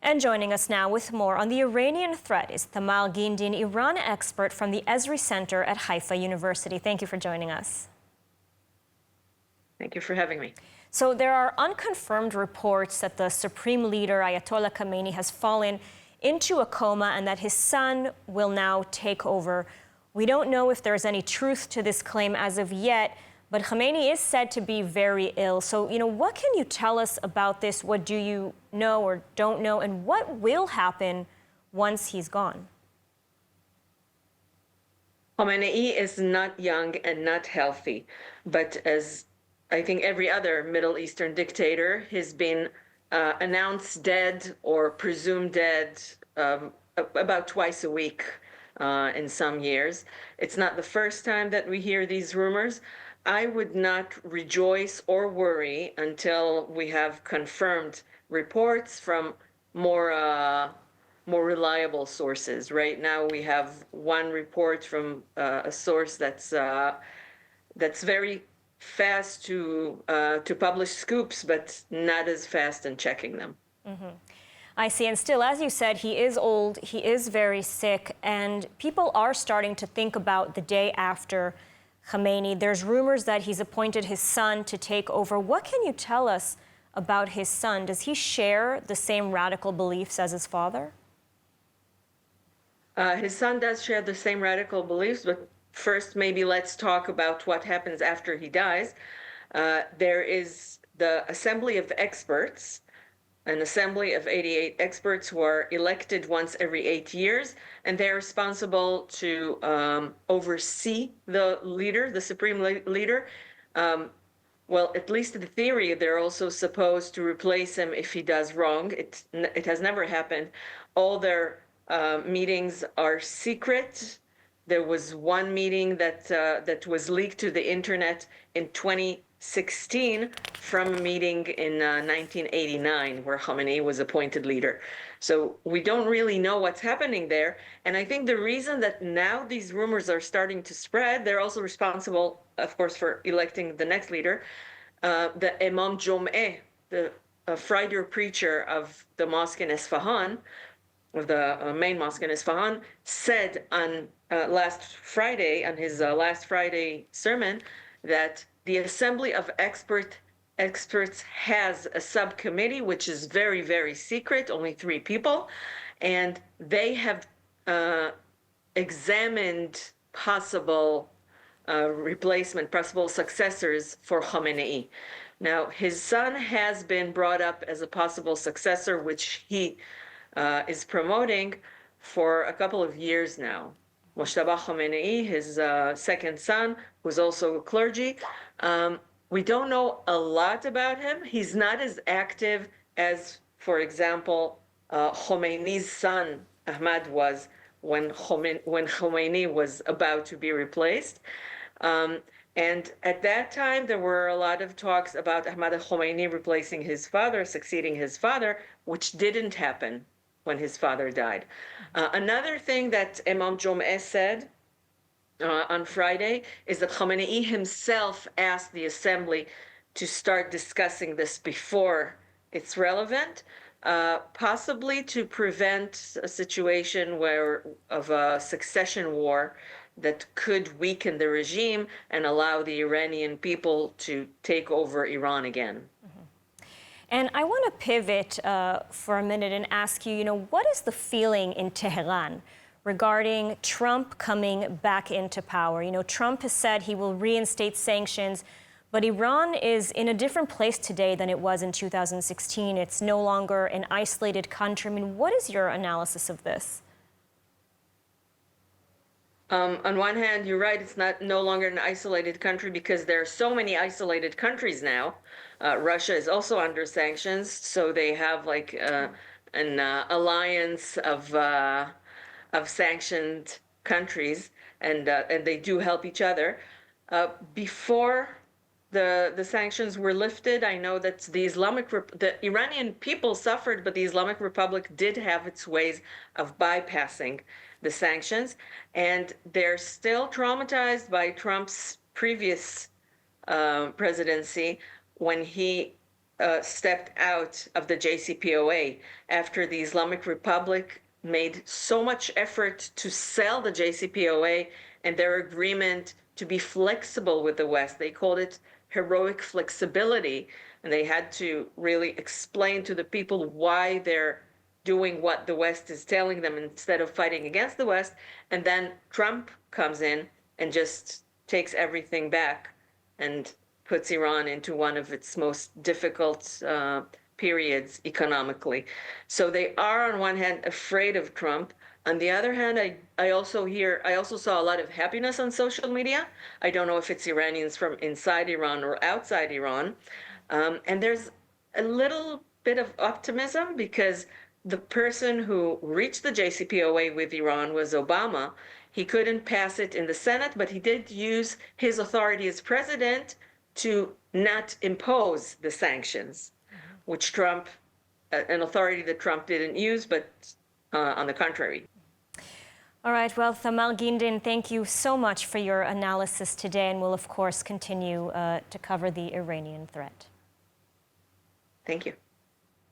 And joining us now with more on the Iranian threat is Tamal Gindin, Iran expert from the Esri Center at Haifa University. Thank you for joining us. Thank you for having me. So there are unconfirmed reports that the supreme leader, Ayatollah Khamenei, has fallen into a coma and that his son will now take over. We don't know if there's any truth to this claim as of yet, but Khamenei is said to be very ill. So, what can you tell us about this? What do you know or don't know? And what will happen once he's gone? Khamenei is not young and not healthy, but as I think every other Middle Eastern dictator, he's been announced dead or presumed dead about twice a week in some years. It's not the first time that we hear these rumors. I would not rejoice or worry until we have confirmed reports from more reliable sources. Right now, we have one report from a source that's very fast to publish scoops, but not as fast in checking them. Mm-hmm. I see. And still, as you said, he is old, he is very sick, and people are starting to think about the day after Khamenei. There's rumors that he's appointed his son to take over. What can you tell us about his son? Does he share the same radical beliefs as his father? His son does share the same radical beliefs, but first, maybe let's talk about what happens after he dies. There is the Assembly of Experts, an assembly of 88 experts who are elected once every 8 years, and they're responsible to oversee the leader, the supreme leader. Well, at least in theory, they're also supposed to replace him if he does wrong. It has never happened. All their meetings are secret. There was one meeting that was leaked to the internet in 2016 from a meeting in 1989 where Khamenei was appointed leader. So we don't really know what's happening there. And I think the reason that now these rumors are starting to spread, they're also responsible, of course, for electing the next leader. The Imam Jom'eh, the Friday preacher of the mosque in Isfahan, of the main mosque in Isfahan, said on last Friday, on his last Friday sermon, that the Assembly of Experts has a subcommittee, which is very, very secret, only 3 people, and they have examined possible replacement, possible successors for Khamenei. Now, his son has been brought up as a possible successor, which he is promoting for a couple of years now. Moshtaba Khamenei, his second son, who's also a clergy. We don't know a lot about him. He's not as active as, for example, Khomeini's son, Ahmad, was when Khamenei was about to be replaced. And at that time, there were a lot of talks about Ahmad Khomeini replacing his father, succeeding his father, which didn't happen when his father died. Another thing that Imam Jom'eh said on Friday is that Khamenei himself asked the assembly to start discussing this before it's relevant, possibly to prevent a situation of a succession war that could weaken the regime and allow the Iranian people to take over Iran again. And I want to pivot for a minute and ask you, what is the feeling in Tehran regarding Trump coming back into power? Trump has said he will reinstate sanctions, but Iran is in a different place today than it was in 2016. It's no longer an isolated country. I mean, what is your analysis of this? On one hand, you're right, it's no longer an isolated country because there are so many isolated countries now. Russia is also under sanctions, so they have like an alliance of sanctioned countries, and they do help each other. Before the sanctions were lifted, I know that the Iranian people suffered, but the Islamic Republic did have its ways of bypassing the sanctions, and they're still traumatized by Trump's previous presidency when he stepped out of the JCPOA after the Islamic Republic made so much effort to sell the JCPOA and their agreement to be flexible with the West. They called it heroic flexibility, and they had to really explain to the people why they're doing what the West is telling them instead of fighting against the West. And then Trump comes in and just takes everything back and puts Iran into one of its most difficult periods economically. So they are, on one hand, afraid of Trump. On the other hand, I also saw a lot of happiness on social media. I don't know if it's Iranians from inside Iran or outside Iran. And there's a little bit of optimism because the person who reached the JCPOA with Iran was Obama. He couldn't pass it in the Senate, but he did use his authority as president to not impose the sanctions, which Trump, an authority that Trump didn't use, but on the contrary. All right, well, Tamar Gindin, thank you so much for your analysis today, and we'll, of course, continue to cover the Iranian threat. Thank you.